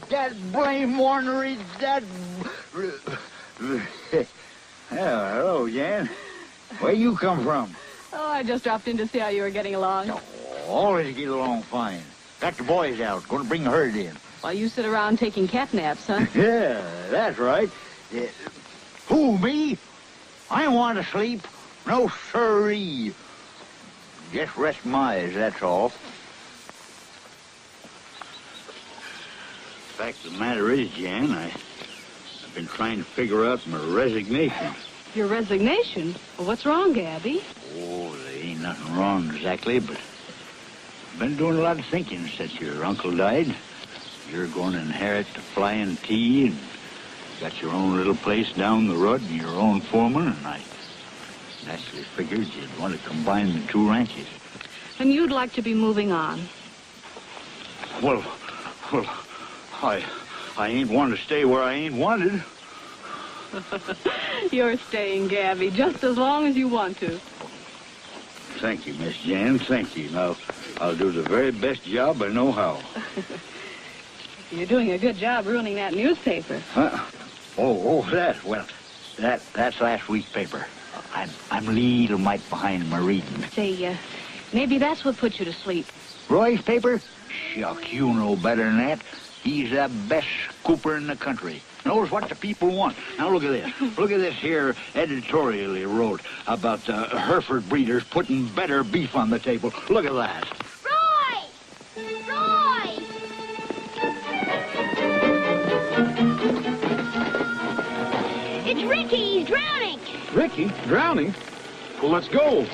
That blame ornery, that... hello, Jan. Where you come from? Oh, I just dropped in to see how you were getting along. Oh, always get along fine. Got the boys out. Going to bring the herd in. While you sit around taking cat naps, huh? Yeah, that's right. Who, me? I want to sleep. No siree. Just rest my eyes, that's all. The fact of the matter is, Jan, I've been trying to figure out my resignation. Your resignation? Well, what's wrong, Gabby? Oh, there ain't nothing wrong exactly, but I've been doing a lot of thinking since your uncle died. You're going to inherit the Flying T and got your own little place down the road and your own foreman, and I naturally figured you'd want to combine the two ranches. And you'd like to be moving on? Well, I ain't want to stay where I ain't wanted. You're staying, Gabby, just as long as you want to. Thank you, Miss Jan, thank you. Now, I'll do the very best job I know how. You're doing a good job ruining that newspaper. Huh? Oh, that. Well, that's last week's paper. I'm a little mite behind my reading. Say, maybe that's what put you to sleep. Roy's paper? Shuck, you know better than that. He's the best scooper in the country. Knows what the people want. Now look at this. Look at this here editorial he wrote about Hereford breeders putting better beef on the table. Look at that. Roy! Roy! It's Ricky. He's drowning. Ricky? Drowning? Well, let's go.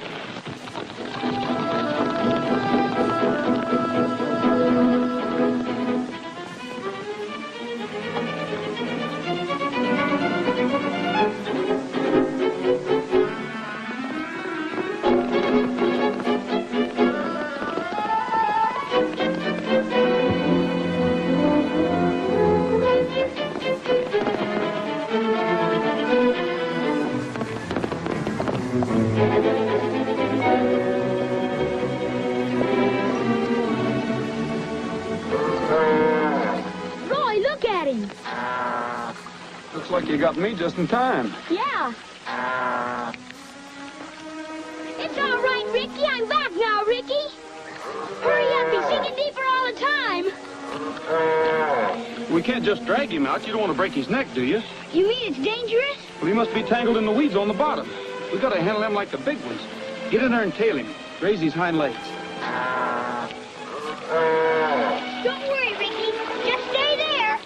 Roy, look at him. Looks like you got me just in time. Yeah. It's all right, Ricky. I'm back now, Ricky. Hurry up. He's sinking deeper all the time. We can't just drag him out. You don't want to break his neck, do you? You mean it's dangerous? Well, he must be tangled in the weeds on the bottom. We got to handle him like the big ones. Get in there and tail him. Raise his hind legs. Don't worry, Ricky. Just stay there.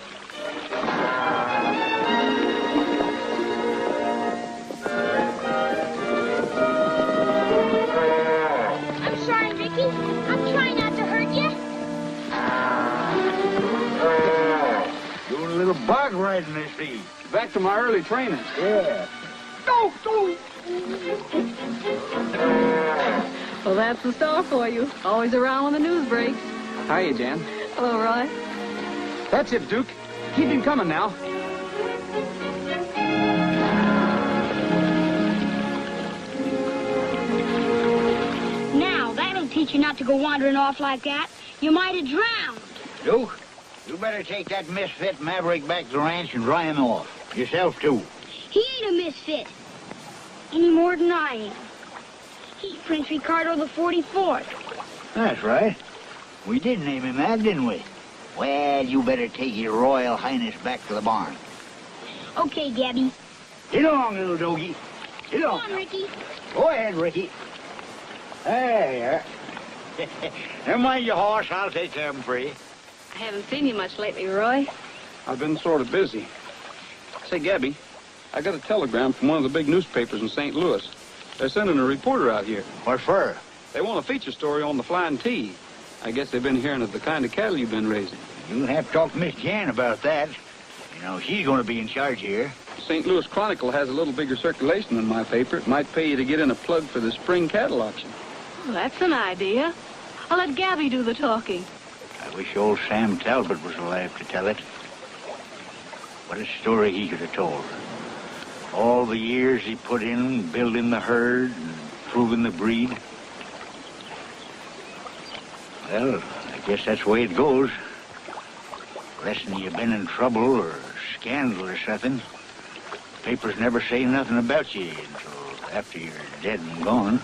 I'm sorry, Ricky. I'm trying not to hurt you. Doing a little bog riding, I see. Back to my early training. Yeah. Well, that's the star for you. Always around when the news breaks. Hiya, Dan. Hello, Roy. That's it, Duke. Keep him coming now. Now, that'll teach you not to go wandering off like that. You might have drowned. Duke, you better take that misfit Maverick back to the ranch and dry him off. Yourself, too. He ain't a misfit. Any more than I am. He's Prince Ricardo the 44th. That's right. We did name him that, didn't we? Well, you better take your Royal Highness back to the barn. Okay, Gabby. Get along, little doggy. Get Come on. on, Ricky. Go ahead, Ricky. There you are. Never mind your horse. I'll take care of him for you. I haven't seen you much lately, Roy. I've been sort of busy. Say, Gabby, I got a telegram from one of the big newspapers in St. Louis. They're sending a reporter out here. What for? They want a feature story on the Flying T. I guess they've been hearing of the kind of cattle you've been raising. You'll have to talk to Miss Jan about that. You know, she's going to be in charge here. St. Louis Chronicle has a little bigger circulation than my paper. It might pay you to get in a plug for the spring cattle auction. Well, that's an idea. I'll let Gabby do the talking. I wish old Sam Talbot was alive to tell it. What a story he could have told. All the years he put in building the herd and proving the breed. Well, I guess that's the way it goes. Less'n you've been in trouble or scandal or something, papers never say nothing about you until after you're dead and gone.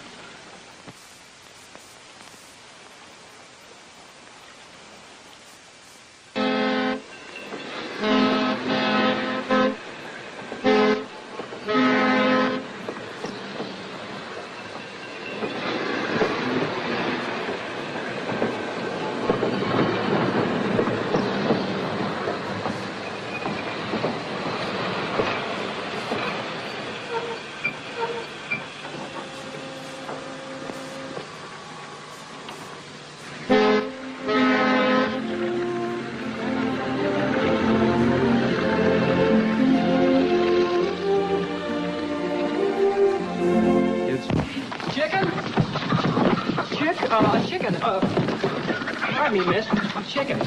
Chicken. Pardon me, miss. Chicken.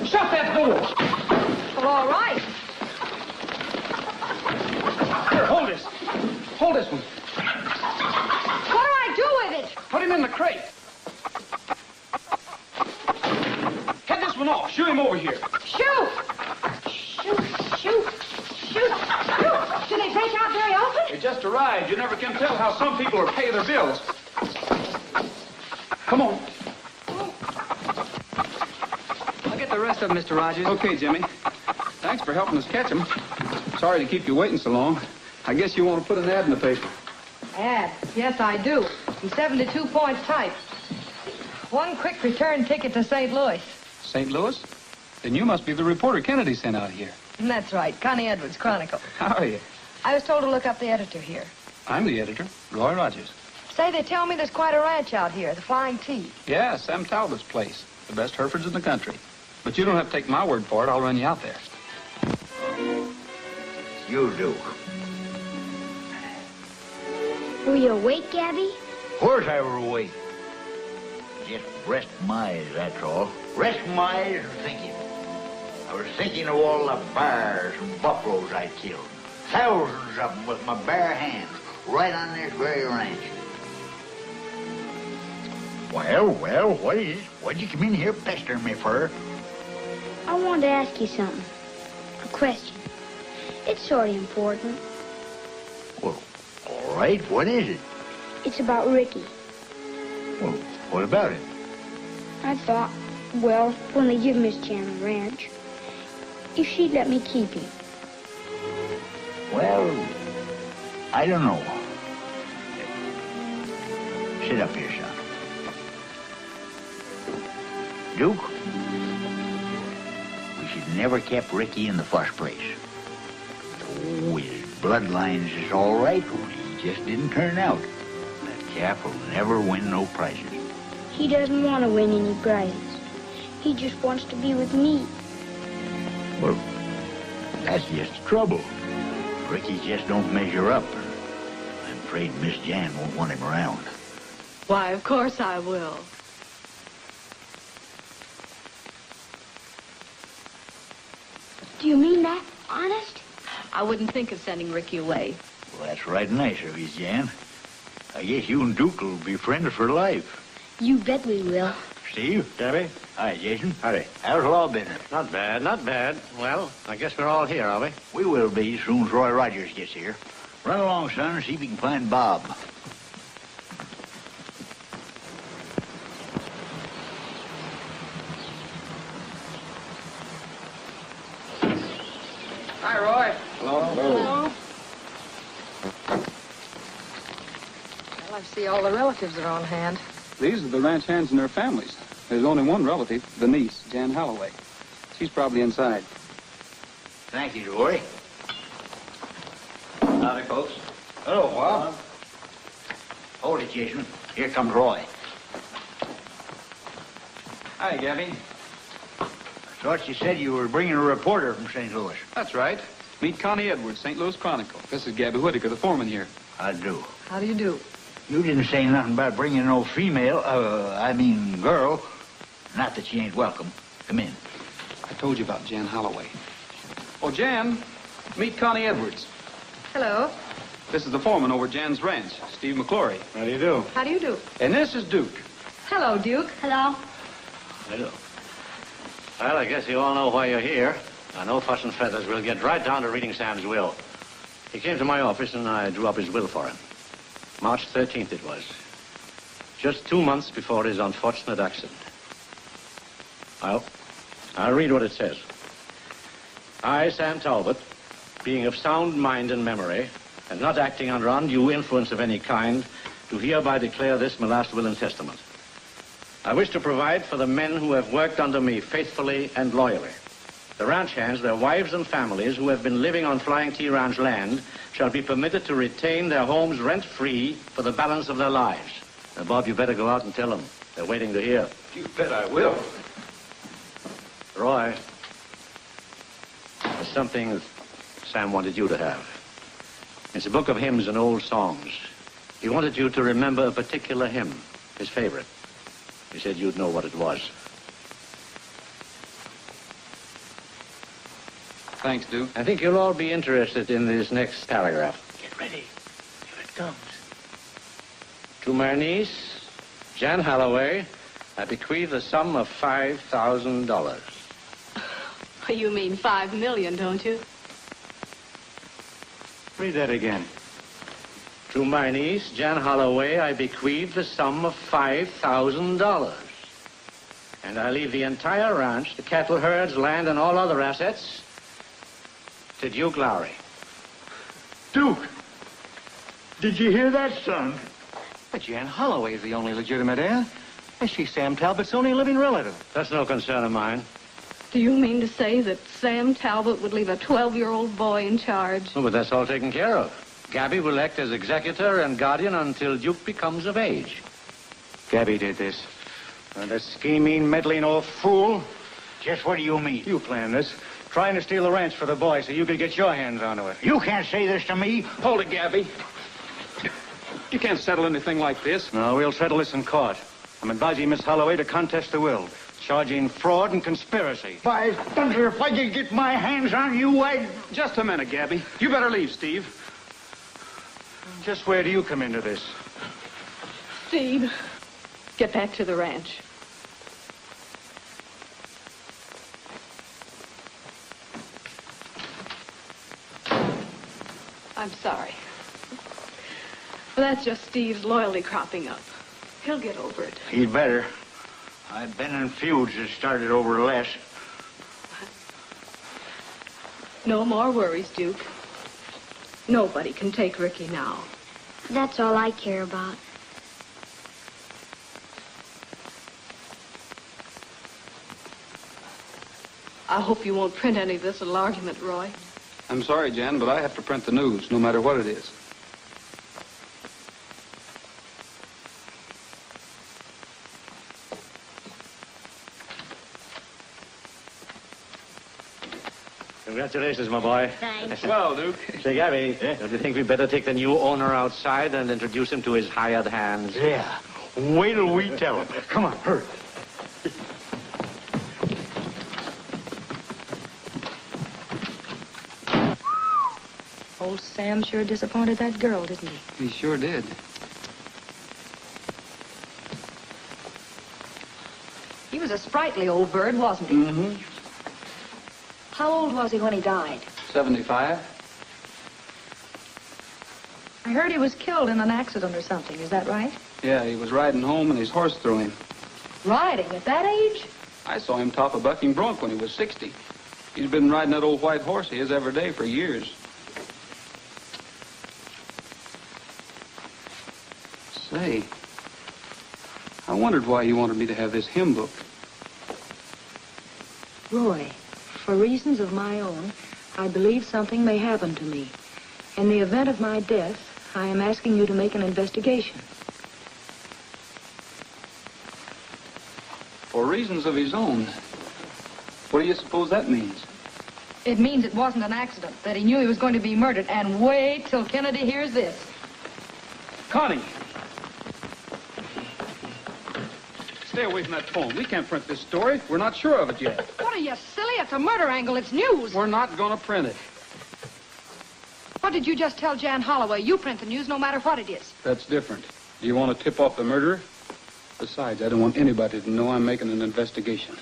Shut that door. Well, all right. Here, hold this. Hold this one. What do I do with it? Put him in the crate. Head this one off. Shoo him over here. Shoot! Shoot, shoot, shoot, shoot! Do they break out very often? They just arrived. You never can tell how some people are paying their bills. Come on. I'll get the rest of them, Mr. Rogers. Okay, Jimmy. Thanks for helping us catch them. Sorry to keep you waiting so long. I guess you want to put an ad in the paper. Ad? Yes, I do. In 72 points type. One quick return ticket to St. Louis. St. Louis? Then you must be the reporter Kennedy sent out here. That's right. Connie Edwards, Chronicle. How are you? I was told to look up the editor here. I'm the editor, Roy Rogers. Say, they tell me there's quite a ranch out here, the Flying T. Yeah, Sam Talbot's place. The best Herefords in the country. But you don't have to take my word for it. I'll run you out there. You do. Were you awake, Gabby? Of course I were awake. Just rest my eyes, that's all. Rest my eyes and thinking. I was thinking of all the bears and buffaloes I killed. Thousands of them with my bare hands, right on this very ranch. Well, what is it? What'd you come in here pestering me for? I wanted to ask you something. A question. It's sort of important. Well, all right, what is it? It's about Ricky. Well, what about it? I thought, well, when they give Miss Jan the ranch, if she'd let me keep him. Well, I don't know. Sit up here, son. Duke, we should never kept Ricky in the first place. Oh, his bloodlines is all right. He just didn't turn out. That chap will never win no prizes. He doesn't want to win any prizes. He just wants to be with me. Well, that's just the trouble. Ricky just don't measure up. I'm afraid Miss Jan won't want him around. Why, of course I will. Do you mean that? Honest? I wouldn't think of sending Ricky away. Well, that's right nice of you, Jan. I guess you and Duke will be friends for life. You bet we will. Steve? Debbie? Hi, Jason. Howdy. How's law business? Not bad, not bad. Well, I guess we're all here, are we? We will be as soon as Roy Rogers gets here. Run along, son, and see if you can find Bob. Hi, Roy. Well, I see all the relatives are on hand. These are the ranch hands and their families. There's only one relative, the niece, Jan Holloway. She's probably inside. Thank you, Roy. Howdy, folks. Hello, Bob. Hold it, Jason. Here comes Roy. Hi, Gabby. I thought you said you were bringing a reporter from St. Louis. That's right. Meet Connie Edwards, St. Louis Chronicle. This is Gabby Whitaker, the foreman here. I do. How do you do? You didn't say nothing about bringing no girl. Not that she ain't welcome. Come in. I told you about Jan Holloway. Oh, Jan, meet Connie Edwards. Hello. This is the foreman over Jan's ranch, Steve McClory. How do you do? How do you do? And this is Duke. Hello, Duke. Hello. Hello. Well, I guess you all know why you're here. No fuss and feathers. We'll get right down to reading Sam's will. He came to my office and I drew up his will for him. March 13th it was. Just 2 months before his unfortunate accident. I'll read what it says. I, Sam Talbot, being of sound mind and memory, and not acting under undue influence of any kind, do hereby declare this my last will and testament. I wish to provide for the men who have worked under me faithfully and loyally. The ranch hands, their wives and families who have been living on Flying T Ranch land shall be permitted to retain their homes rent-free for the balance of their lives. Now, Bob, you better go out and tell them. They're waiting to hear. You bet I will. Roy, there's something that Sam wanted you to have. It's a book of hymns and old songs. He wanted you to remember a particular hymn, his favorite. He said you'd know what it was. Thanks, Duke. I think you'll all be interested in this next paragraph. Get ready. Here it comes. To my niece, Jan Holloway, I bequeath the sum of $5,000. You mean 5 million, don't you? Read that again. To my niece, Jan Holloway, I bequeath the sum of $5,000. And I leave the entire ranch, the cattle herds, land, and all other assets to Duke Lowry. Duke, did you hear that, son? But Jan Holloway is the only legitimate heir. And she's Sam Talbot's only living relative. That's no concern of mine. Do you mean to say that Sam Talbot would leave a 12-year-old boy in charge? Oh, but that's all taken care of. Gabby will act as executor and guardian until Duke becomes of age. Gabby did this. That scheming, meddling old fool. Just what do you mean? You planned this. Trying to steal the ranch for the boy so you could get your hands onto it. You can't say this to me. Hold it, Gabby. You can't settle anything like this. No, we'll settle this in court. I'm advising Miss Holloway to contest the will, charging fraud and conspiracy. By thunder, if I could get my hands on you, I'd... Just a minute, Gabby. You better leave, Steve. Just where do you come into this? Steve, get back to the ranch. I'm sorry. But that's just Steve's loyalty cropping up. He'll get over it. He'd better. I've been in feuds that started over less. No more worries, Duke. Nobody can take Ricky now. That's all I care about. I hope you won't print any of this little argument, Roy. I'm sorry, Jan, but I have to print the news, no matter what it is. Congratulations, my boy. Thanks. Well, Duke. Say, Gabby, don't you think we'd better take the new owner outside and introduce him to his hired hands? Yeah. Wait till we tell him. Come on, hurry. Old Sam sure disappointed that girl, didn't he? He sure did. He was a sprightly old bird, wasn't he? Mm-hmm. How old was he when he died? 75. I heard he was killed in an accident or something. Is that right? Yeah, he was riding home and his horse threw him. Riding at that age? I saw him top a bucking bronc when he was 60. He's been riding that old white horse of his every day for years. Say, I wondered why he wanted me to have this hymn book. Roy, for reasons of my own, I believe something may happen to me. In the event of my death, I am asking you to make an investigation. For reasons of his own. What do you suppose that means? It means it wasn't an accident, that he knew he was going to be murdered, and wait till Kennedy hears this. Connie! Stay away from that phone. We can't print this story. We're not sure of it yet. What are you, silly? It's a murder angle. It's news. We're not going to print it. What did you just tell Jan Holloway? You print the news no matter what it is. That's different. Do you want to tip off the murderer? Besides, I don't want anybody to know I'm making an investigation.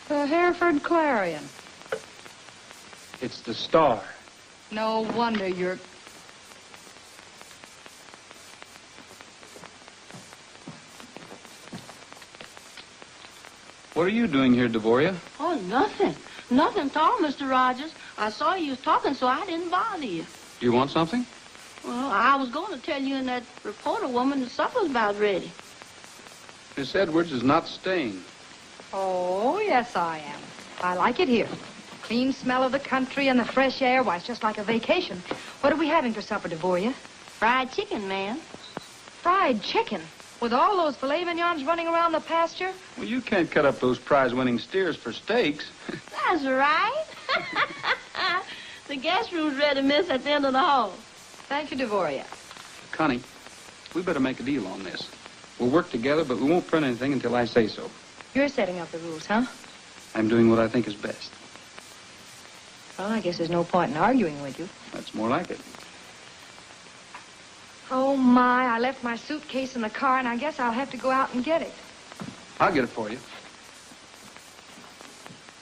The Hereford Clarion. It's the Star. No wonder you're... What are you doing here, Devoria? Oh, nothing. Nothing at all, Mr. Rogers. I saw you was talking, so I didn't bother you. Do you want something? Well, I was going to tell you and that reporter woman the supper's about ready. Miss Edwards is not staying. Oh, yes, I am. I like it here. Clean smell of the country and the fresh air. Why, it's just like a vacation. What are we having for supper, Devoria? Fried chicken, ma'am. Fried chicken. With all those filet mignons running around the pasture? Well, you can't cut up those prize-winning steers for steaks. That's right. The guest room's ready, miss, at the end of the hall. Thank you, Devoria. Connie, we better make a deal on this. We'll work together, but we won't print anything until I say so. You're setting up the rules, huh? I'm doing what I think is best. Well, I guess there's no point in arguing with you. That's more like it. Oh, my, I left my suitcase in the car, and I guess I'll have to go out and get it. I'll get it for you.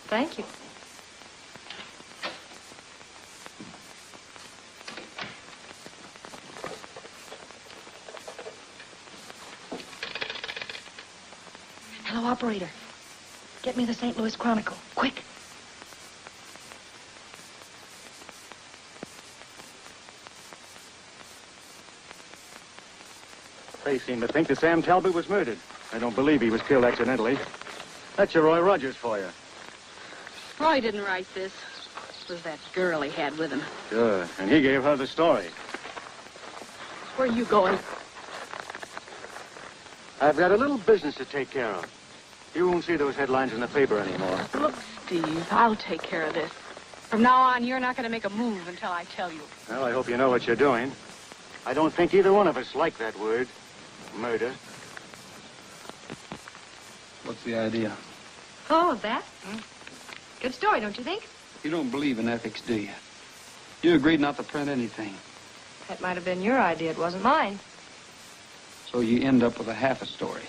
Thank you. Hello, operator. Get me the St. Louis Chronicle, quick. They seem to think that Sam Talbot was murdered. I don't believe he was killed accidentally. That's your Roy Rogers for you. Roy didn't write this. It was that girl he had with him. Sure, and he gave her the story. Where are you going? I've got a little business to take care of. You won't see those headlines in the paper anymore. Look, Steve, I'll take care of this. From now on, you're not going to make a move until I tell you. Well, I hope you know what you're doing. I don't think either one of us like that word. Murder. What's the idea? Oh, that? Good story, don't you think? You don't believe in ethics, do you? You agreed not to print anything. That might have been your idea. It wasn't mine. So you end up with a half a story.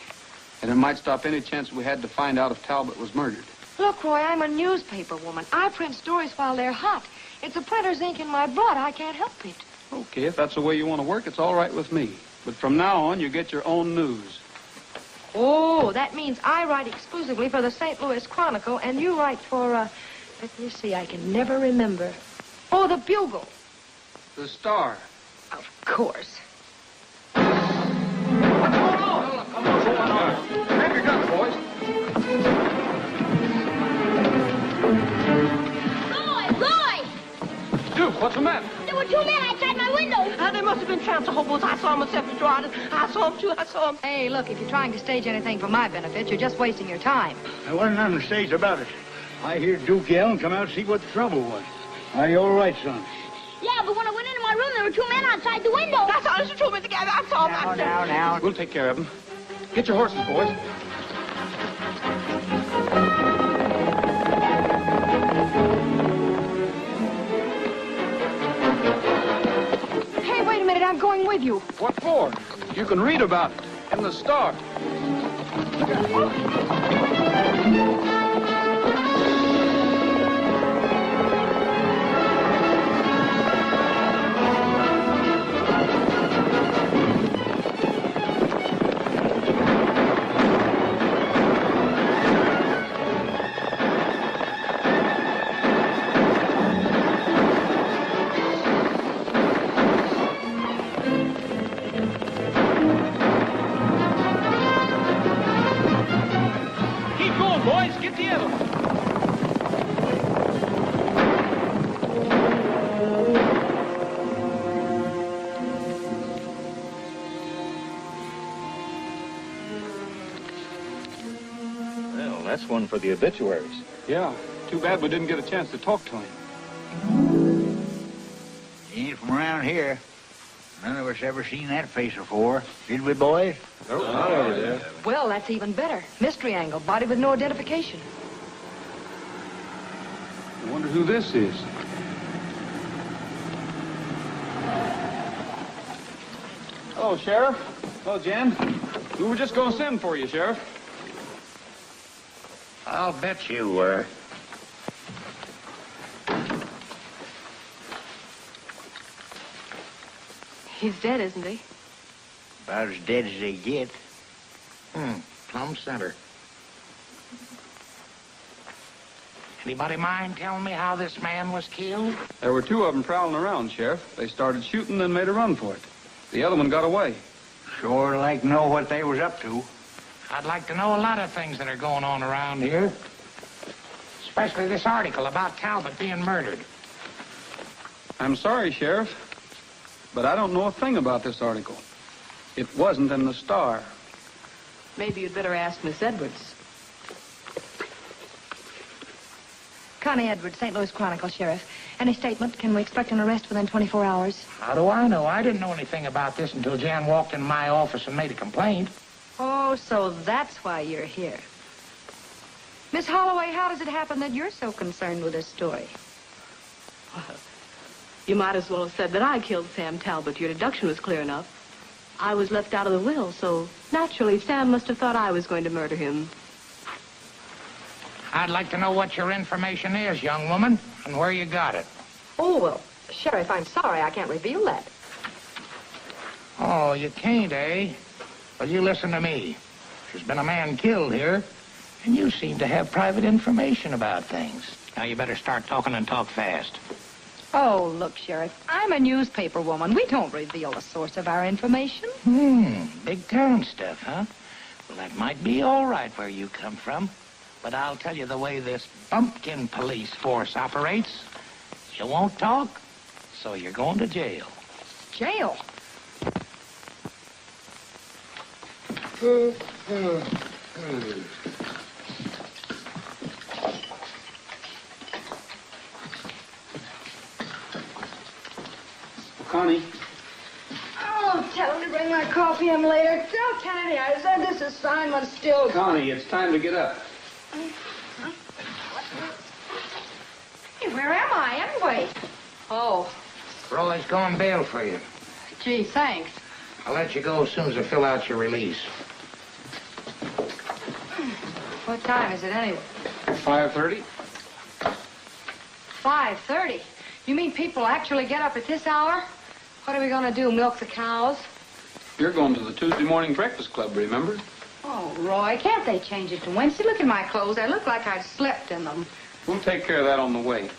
And it might stop any chance we had to find out if Talbot was murdered. Look, Roy, I'm a newspaper woman. I print stories while they're hot. It's a printer's ink in my blood. I can't help it. Okay, if that's the way you want to work, it's all right with me. But from now on, you get your own news. Oh, that means I write exclusively for the St. Louis Chronicle, and you write for, let me see, I can never remember. Oh, the Bugle. The Star. Of course. Grab your guns, boys. Roy! Duke, what's the matter? There were two men outside my window. They must have been tramps or hobos. I saw them myself, Mr. Arden. I saw them, too. I saw them. Hey, look, if you're trying to stage anything for my benefit, you're just wasting your time. There wasn't nothing staged about it. I hear Duke yell and come out to see what the trouble was. Are you all right, son? Yeah, but when I went into my room, there were two men outside the window. That's all. Mr. Truman together. I saw them. Now. We'll take care of them. Get your horses, boys. Hey, wait a minute, I'm going with you. What for? You can read about it in the Star. That's one for the obituaries. Yeah. Too bad we didn't get a chance to talk to him. He ain't from around here. None of us ever seen that face before. Did we, boys? Nope, not over there. Well, that's even better. Mystery angle, body with no identification. I wonder who this is. Hello, Sheriff. Hello, Jan. We were just going to send for you, Sheriff. I'll bet you were. He's dead, isn't he? About as dead as they get. Plumb center. Anybody mind telling me how this man was killed? There were two of them prowling around, Sheriff. They started shooting, then made a run for it. The other one got away. Sure like to know what they was up to. I'd like to know a lot of things that are going on around here. Especially this article about Talbot being murdered. I'm sorry, Sheriff, but I don't know a thing about this article. It wasn't in the Star. Maybe you'd better ask Miss Edwards. Connie Edwards, St. Louis Chronicle, Sheriff. Any statement? Can we expect an arrest within 24 hours? How do I know? I didn't know anything about this until Jan walked into my office and made a complaint. Oh, so that's why you're here. Miss Holloway, how does it happen that you're so concerned with this story? Well, you might as well have said that I killed Sam Talbot. Your deduction was clear enough. I was left out of the will, so naturally Sam must have thought I was going to murder him. I'd like to know what your information is, young woman, and where you got it. Oh, well, Sheriff, I'm sorry I can't reveal that. Oh, you can't, eh? Well, you listen to me. There's been a man killed here, and you seem to have private information about things. Now, you better start talking and talk fast. Oh, look, Sheriff, I'm a newspaper woman. We don't reveal the source of our information. Big town stuff, huh? Well, that might be all right where you come from, but I'll tell you the way this bumpkin police force operates. You won't talk, so you're going to jail. Jail? Connie. Oh, tell him to bring my coffee in later. Tell Kennedy I said this assignment still... Connie, it's time to get up. Hey, where am I, anyway? Oh, Roy's going bail for you. gee, thanks. I'll let you go as soon as I fill out your release. What time is it anyway? 5:30. 5:30. You mean people actually get up at this hour? What are we going to do, milk the cows? You're going to the Tuesday morning breakfast club, remember? Oh, Roy, can't they change it to Wednesday? Look at my clothes. I look like I've slept in them. We'll take care of that on the way.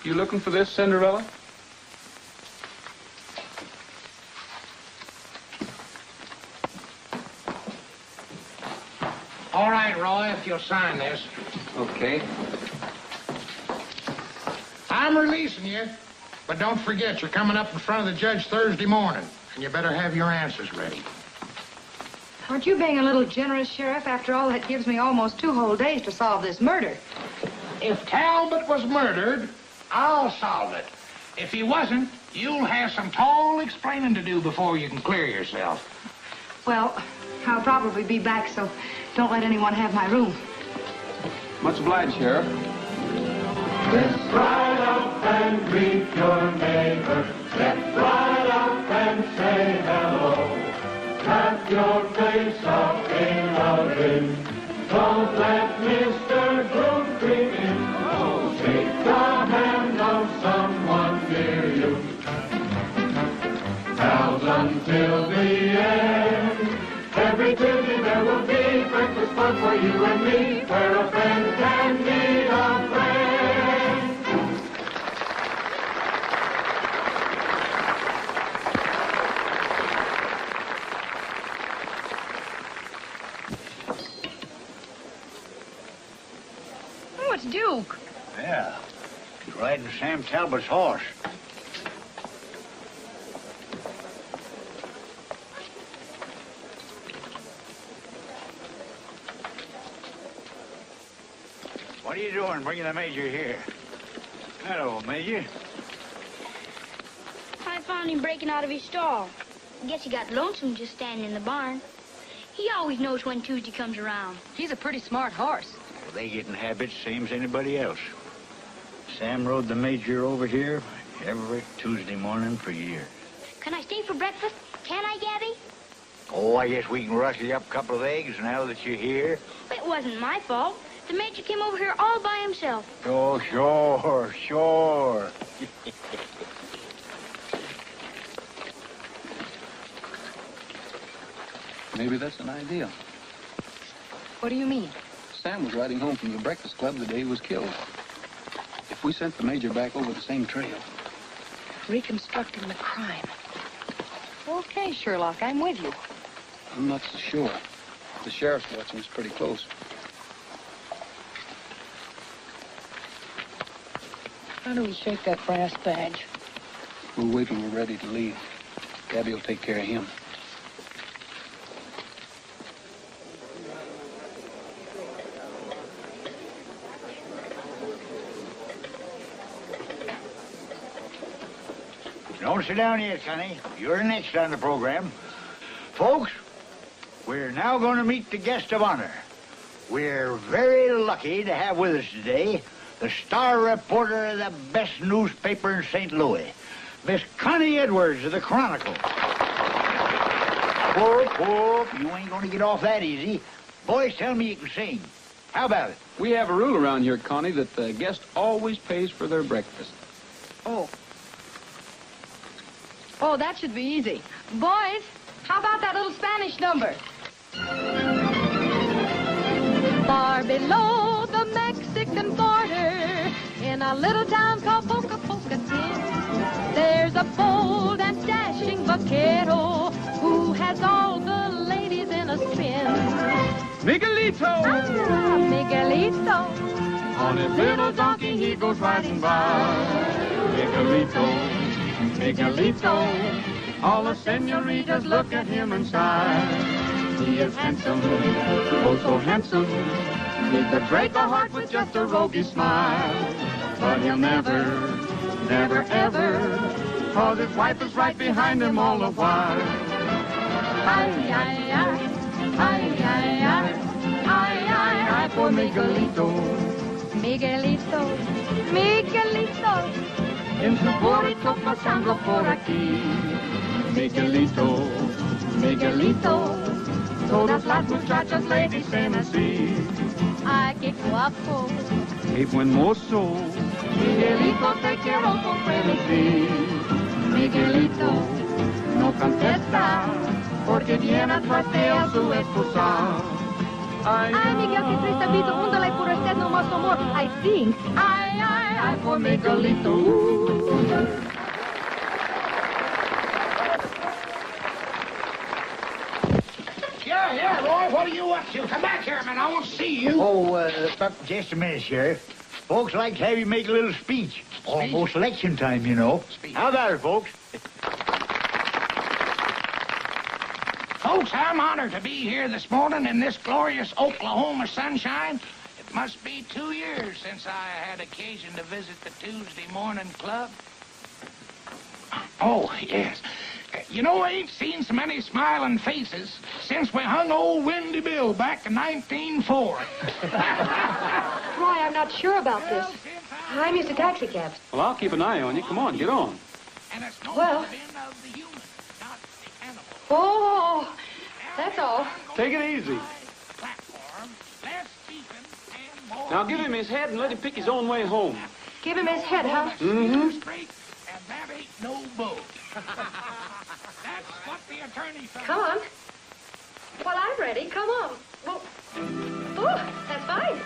You looking for this, Cinderella? All right, Roy, if you'll sign this. Okay. I'm releasing you, but don't forget, you're coming up in front of the judge Thursday morning, and you better have your answers ready. Aren't you being a little generous, Sheriff? After all, that gives me almost 2 whole days to solve this murder. If Talbot was murdered, I'll solve it. If he wasn't, you'll have some tall explaining to do before you can clear yourself. Well, I'll probably be back, so don't let anyone have my room. Much obliged, Sheriff. Just ride up and greet your neighbor. Step right up and say hello. Wrap your face up in a ring. Don't let Mr. Groom creep in. Shake the hand of someone near you. Pals until the end. Every Tuesday there will be breakfast fun for you and me, where a friend can meet a friend. Oh, it's Duke. Yeah. He's riding Sam Talbot's horse. What are you doing bringing the Major here? Hello, Major. I found him breaking out of his stall. Guess he got lonesome just standing in the barn. He always knows when Tuesday comes around. He's a pretty smart horse. Well, they get in habits same as anybody else. Sam rode the Major over here every Tuesday morning for years. Can I stay for breakfast? Can I, Gabby? Oh, I guess we can rustle you up a couple of eggs now that you're here. It wasn't my fault. The Major came over here all by himself. Oh, sure, sure. Maybe that's an idea. What do you mean? Sam was riding home from the Breakfast Club the day he was killed. If we sent the Major back over the same trail. Reconstructing the crime. Okay, Sherlock, I'm with you. I'm not so sure. The sheriff's watching us pretty close. How do we shake that brass badge? We'll wait when we're ready to leave. Gabby will take care of him. Don't sit down yet, Sonny. You're next on the program. Folks, we're now going to meet the guest of honor. We're very lucky to have with us today the star reporter of the best newspaper in St. Louis, Miss Connie Edwards of the Chronicle. Whoop, whoop, you ain't going to get off that easy. Boys tell me you can sing. How about it? We have a rule around here, Connie, that the guest always pays for their breakfast. Oh. Oh, that should be easy. Boys, how about that little Spanish number? Far below the Mexican border, in a little town called Boca Tin, there's a bold and dashing vaquero who has all the ladies in a spin. Miguelito! Ah, Miguelito. On his little donkey he goes riding by. Miguelito, Miguelito. All the senoritas look at him and sigh. He is handsome, oh so handsome. He could break a heart with just a roguish smile. But he'll never, never, ever, cause his wife is right behind him all the while. Ay, ay, ay, ay, ay, ay, ay, ay, ay, For Miguelito, Miguelito, Miguelito. en su burrito pasando por aquí. Miguelito, Miguelito, todas las muchachas le dicen así. Ay, qué guapo. Qué buen mozo, Miguelito te quiero con frenesí. Miguelito, no contesta, porque viene atrás de él su esposa. Ay, Miguel, qué triste vida, úndale por usted no más amor. I think. Ay, ay, ay, For Miguelito. Yeah, Roy, what are you up to? Come back here, man. I want to see you. Oh, just a minute, Sheriff. Folks like to have you make a little speech. Almost election time, you know. How about it, folks? Folks, I'm honored to be here this morning in this glorious Oklahoma sunshine. It must be 2 years since I had occasion to visit the Tuesday morning club. Oh, yes. You know, I ain't seen so many smiling faces since we hung old Windy Bill back in 1904. Roy, I'm not sure about this. I'm used to taxi cabs. Well, I'll keep an eye on you. Come on, get on. And it's no Well. sin of the human, not the animal. Oh, that's all. Take it easy. Platform, less beefing and more. Now give him his head and let him pick his own way home. Give him his head, huh? Mm-hmm. Straight, and that ain't no bull. That's what the attorney found. Come on. Well, I'm ready. Come on. Well, oh, that's fine.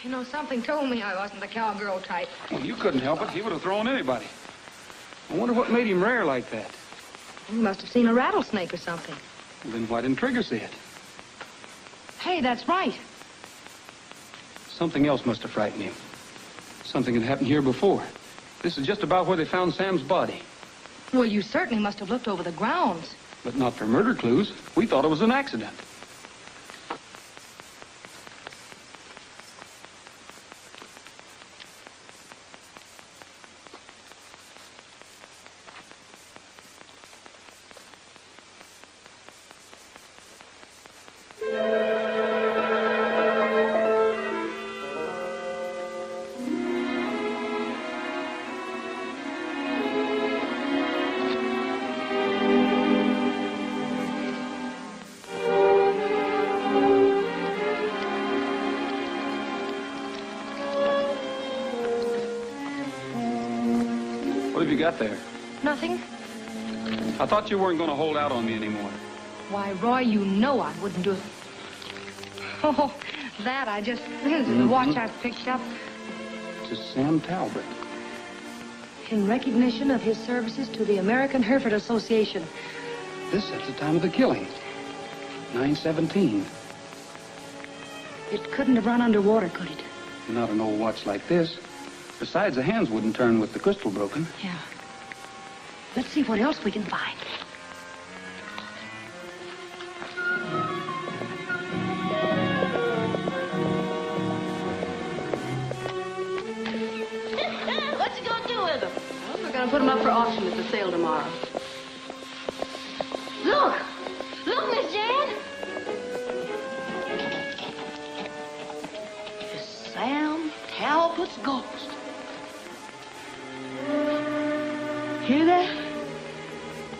You know, something told me I wasn't the cowgirl type. Well, you couldn't help it. He would have thrown anybody. I wonder what made him rare like that. You must have seen a rattlesnake or something. Well, then why didn't Trigger see it? Hey, that's right. Something else must have frightened him. Something had happened here before. This is just about where they found Sam's body. Well, you certainly must have looked over the grounds. But not for murder clues. We thought it was an accident. What have you got there? Nothing? I thought you weren't going to hold out on me anymore. Why, Roy, you know I wouldn't do it. Oh, that I just... This is the watch I picked up. To Sam Talbot. In recognition of his services to the American Hereford Association. This sets the time of the killing. 9:17. It couldn't have run underwater, could it? Not an old watch like this. Besides, the hands wouldn't turn with the crystal broken. Yeah. Let's see what else we can find. What you gonna do with them? Well, we're gonna put them up for auction at the sale tomorrow. Look! Look, Miss Jan! It's Sam Talbot's ghost. Hear that?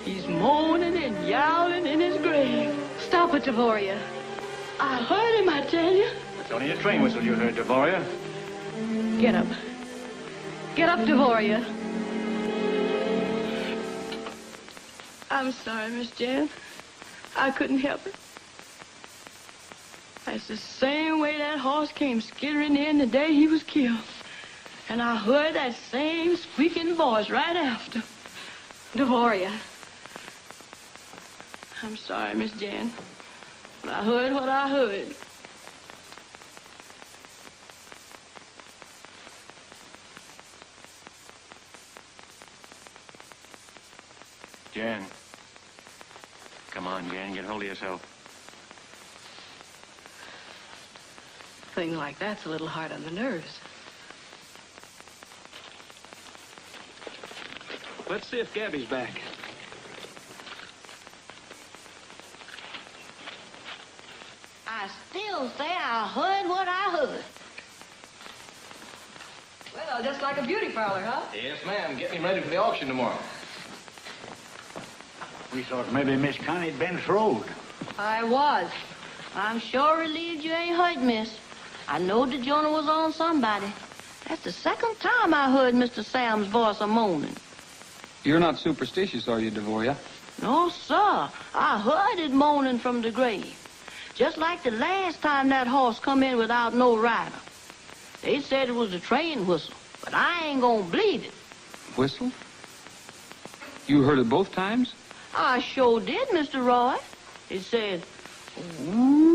He's moaning and yowling in his grave. Stop it, Devoria. I heard him, I tell you. It's only a train whistle you heard, Devoria. Get up. Get up, Devoria. I'm sorry, Miss Jan. I couldn't help it. That's the same way that horse came skittering in the day he was killed. And I heard that same squeaking voice right after. Devoria. I'm sorry, Miss Jan. But I heard what I heard. Jan. Come on, Jan, get hold of yourself. A thing like that's a little hard on the nerves. Let's see if Gabby's back. I still I heard what I heard. Well, just like a beauty parlor, huh? Yes, ma'am. Get me ready for the auction tomorrow. We thought maybe Miss Connie'd been throwed. I was. I'm sure relieved you ain't hurt, miss. I knowed the Jonah was on somebody. That's the second time I heard Mr. Sam's voice a-moaning. You're not superstitious, are you, Devoria? No, sir. I heard it moaning from the grave. Just like the last time that horse come in without no rider. They said it was the train whistle, but I ain't gonna believe it. Whistle? You heard it both times? I sure did, Mr. Roy. It said, ooh,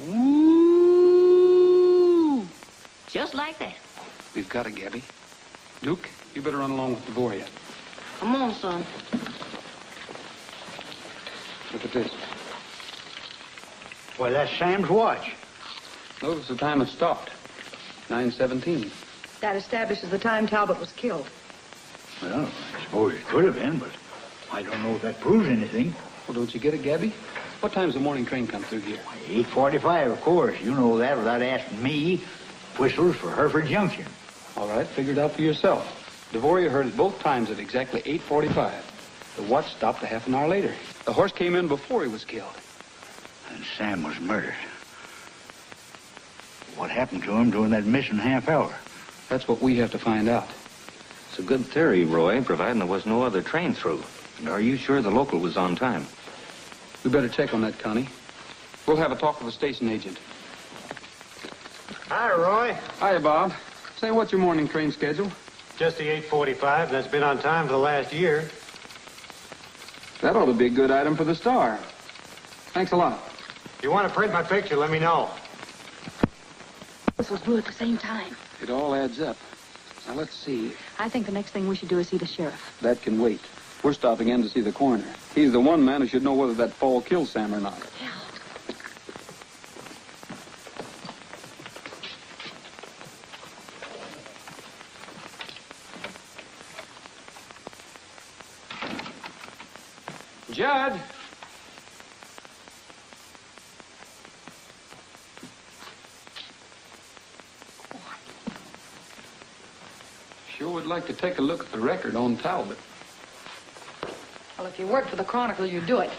ooh, just like that. We've got it, Gabby. Duke, you better run along with Devoria. Come on, son. Look at this. Well, that's Sam's watch. Notice the time it stopped. 9:17. That establishes the time Talbot was killed. Well, I suppose it could have been, but I don't know if that proves anything. Well, don't you get it, Gabby? What time's the morning train come through here? 8:45, of course. You know that without asking me. Whistles for Hereford Junction. All right, figure it out for yourself. Devoria heard it both times at exactly 8:45. The watch stopped a half an hour later. The horse came in before he was killed. And Sam was murdered. What happened to him during that missing half hour? That's what we have to find out. It's a good theory, Roy, providing there was no other train through. And are you sure the local was on time? We better check on that, Connie. We'll have a talk with the station agent. Hi, Roy. Hiya, Bob. Say, what's your morning train schedule? Just the 8:45. That's been on time for the last year. That ought to be a good item for the Star. Thanks a lot. If you want to print my picture, let me know. This was blue at the same time. It all adds up. Now, let's see. I think the next thing we should do is see the sheriff. That can wait. We're stopping in to see the coroner. He's the one man who should know whether that fall killed Sam or not. Yeah. Judd! Sure would like to take a look at the record on Talbot. Well, if you work for the Chronicle, you do it.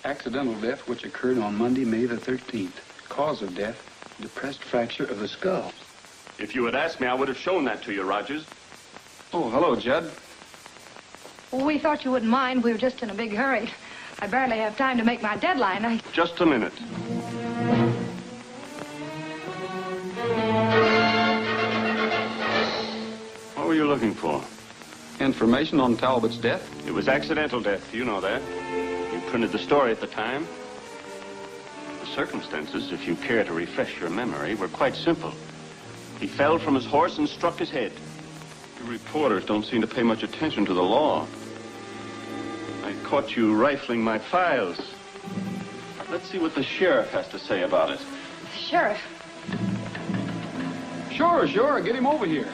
Accidental death which occurred on Monday, May the 13th. Cause of death, depressed fracture of the skull. If you had asked me, I would have shown that to you, Rogers. Oh, hello, Judd. Well, we thought you wouldn't mind. We were just in a big hurry. I barely have time to make my deadline. Just a minute. What were you looking for? Information on Talbot's death? It was accidental death. You know that. You printed the story at the time. The circumstances, if you care to refresh your memory, were quite simple. He fell from his horse and struck his head. You reporters don't seem to pay much attention to the law. I caught you rifling my files. Let's see what the sheriff has to say about it. Sheriff? Sure. Get him over here.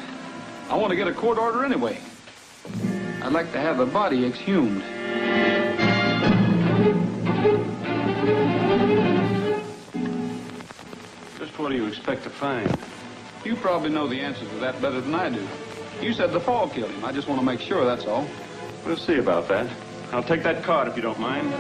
I want to get a court order anyway. I'd like to have the body exhumed. Just what do you expect to find? You probably know the answers to that better than I do. You said the fall killed him. I just want to make sure, that's all. We'll see about that. I'll take that card if you don't mind.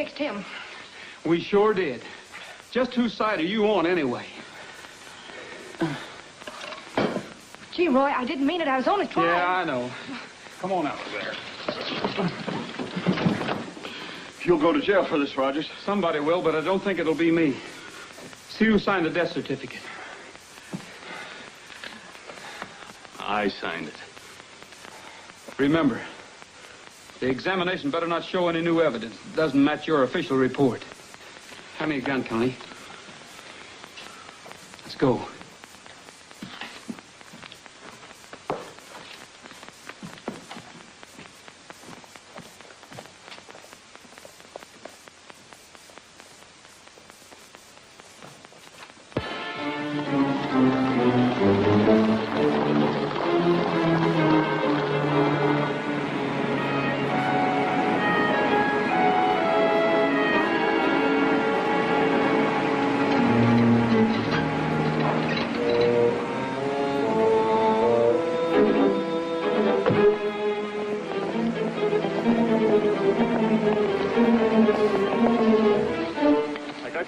fixed him. We sure did. Just whose side are you on, anyway? Gee, Roy, I didn't mean it. I was only trying. Yeah, I know. Come on out of there. You'll go to jail for this, Rogers. Somebody will, but I don't think it'll be me. See who signed the death certificate. I signed it. Remember, the examination better not show any new evidence that doesn't match your official report. Hand me a gun, Connie. Let's go.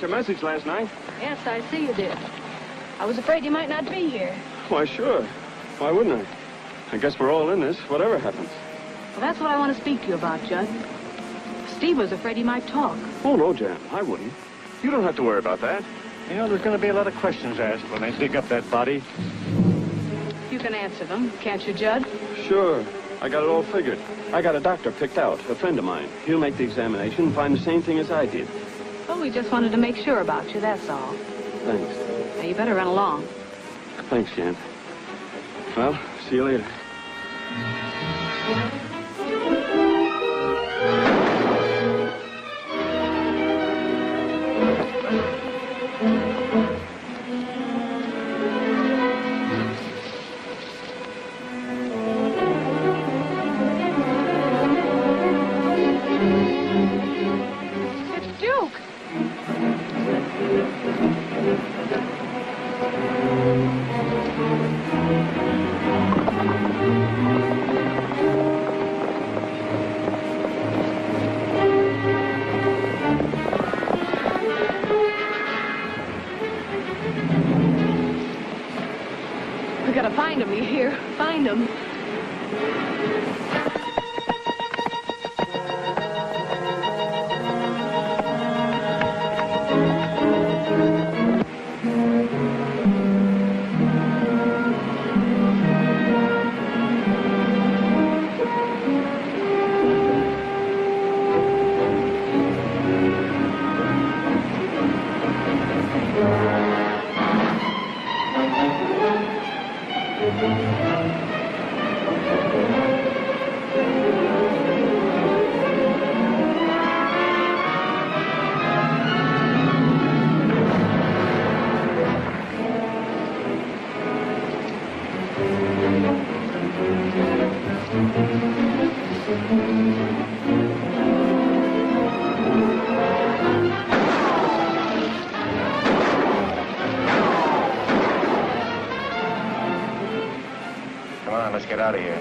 Message last night. Yes, I see you did. I was afraid you might not be here. Why, sure. Why wouldn't I? I guess we're all in this, whatever happens. Well, that's what I want to speak to you about, Judd. Steve was afraid he might talk. Oh, no, Jan, I wouldn't. You don't have to worry about that. You know, there's going to be a lot of questions asked when they dig up that body. You can answer them, can't you, Judd? Sure. I got it all figured. I got a doctor picked out, a friend of mine. He'll make the examination and find the same thing as I did. Well, we just wanted to make sure about you, that's all. Thanks. Now, you better run along. Thanks, Jan. Well, see you later. We gotta find him, you hear? Find him. Come on, let's get out of here.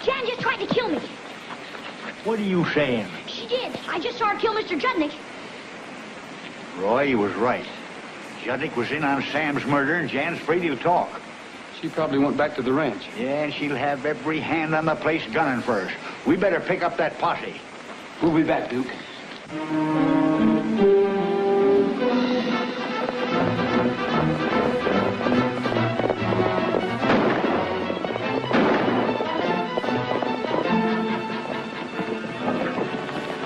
Jan just tried to kill me. What are you saying? She did. I just saw her kill Mr. Judnick. Roy, he was right. Judnick was in on Sam's murder, and Jan's afraid he'll talk. She probably went back to the ranch. Yeah, and she'll have every hand on the place gunning for us. We better pick up that posse. We'll be back, Duke.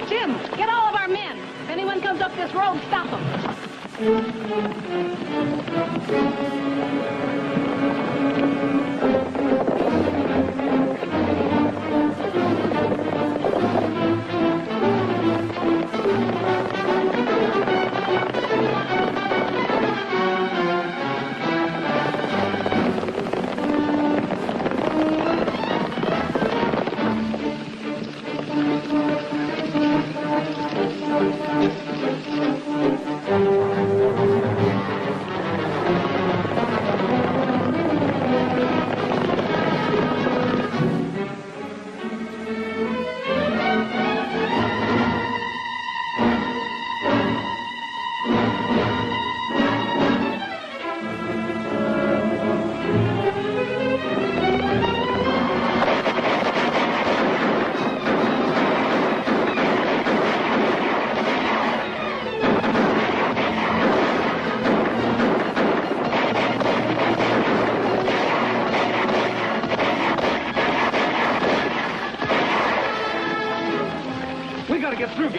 Jim, get all of our men. If anyone comes up this road, stop them.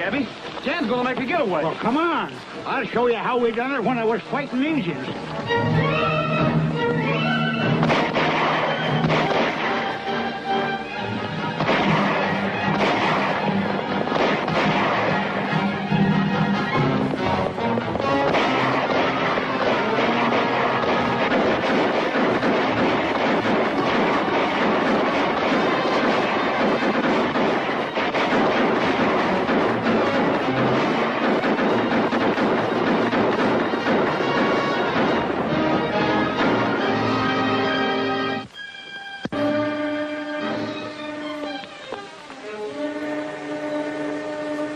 Gabby. Jan's gonna make a getaway. Well, come on. I'll show you how we done it when I was fighting Indians.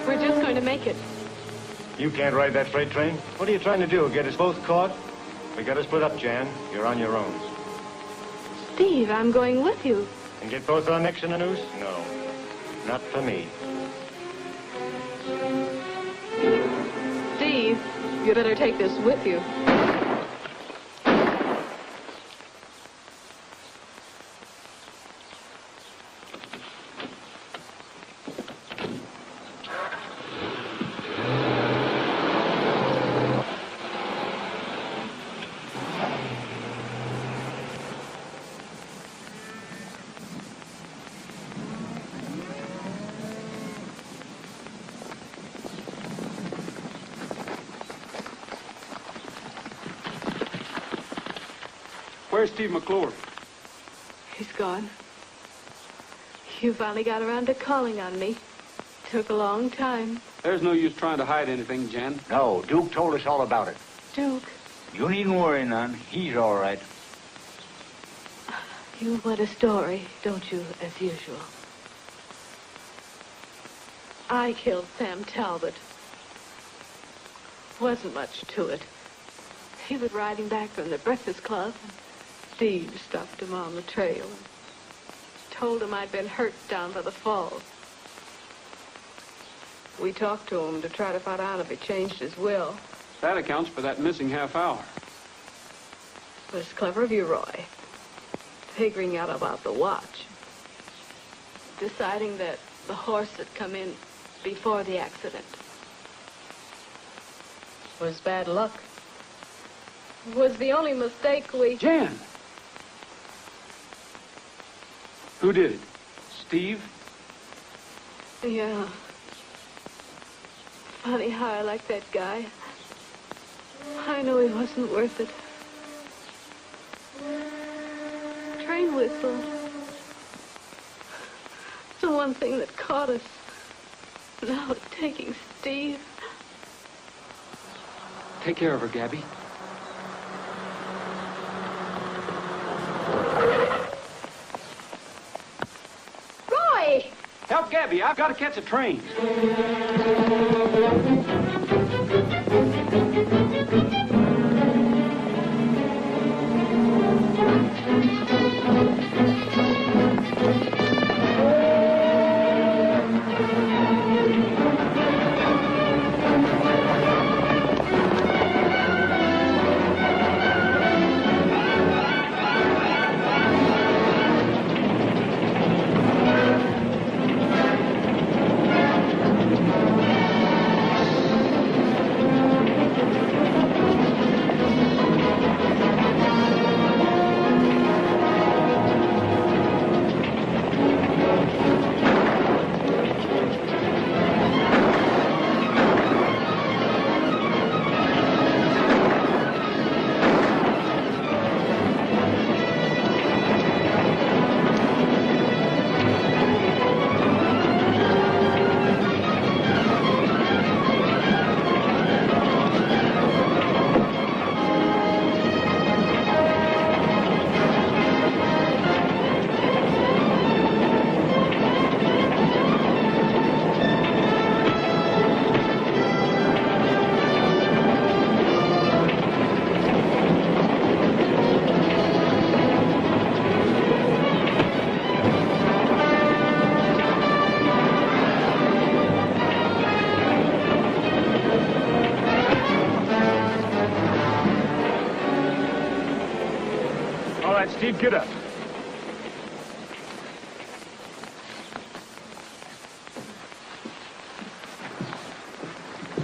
We're just going to make it. You can't ride that freight train. What are you trying to do, get us both caught? We gotta split up, Jan. You're on your own. Steve, I'm going with you. And get both our necks in a noose? No, not for me. Steve, you better take this with you. Where's Steve McClure? He's gone. You finally got around to calling on me. Took a long time. There's no use trying to hide anything, Jan. No, Duke told us all about it. Duke, You needn't worry none. He's all right. you want a story, don't you, as usual? I killed Sam Talbot. Wasn't much to it. He was riding back from the Breakfast Club, and Steve stopped him on the trail and told him I'd been hurt down by the falls. We talked to him to try to find out if he changed his will. That accounts for that missing half hour. It was clever of you, Roy. Figuring out about the watch. Deciding that the horse had come in before the accident. Was bad luck. Was the only mistake we... Jan! Who did it? Steve? Yeah. Funny how I like that guy. I knew he wasn't worth it. Train whistle. It's the one thing that caught us. Now it's taking Steve. Take care of her, Gabby. Roy! Help Gabby. I've got to catch a train. Steve, get up.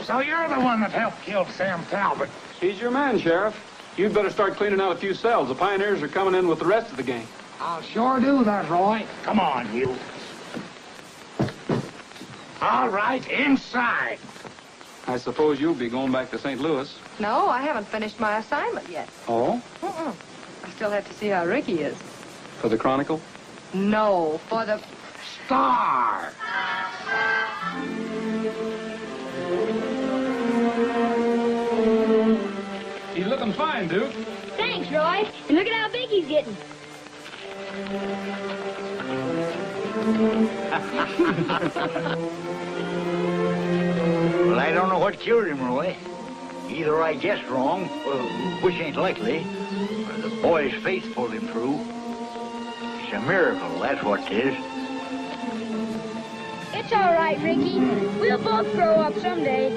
So you're the one that helped kill Sam Talbot. He's your man, Sheriff. You'd better start cleaning out a few cells. The pioneers are coming in with the rest of the gang. I'll sure do that, Roy. Come on, you. All right, inside. I suppose you'll be going back to St. Louis. No, I haven't finished my assignment yet. Oh? I still have to see how Ricky is. For the Chronicle? No, for the Star. He's looking fine, Duke. Thanks, Roy. And look at how big he's getting. Well, I don't know what cured him, Roy. Either I guessed wrong, which ain't likely, or the boy's faith pulled him through. It's a miracle, that's what it is. It's all right, Ricky. We'll both grow up someday.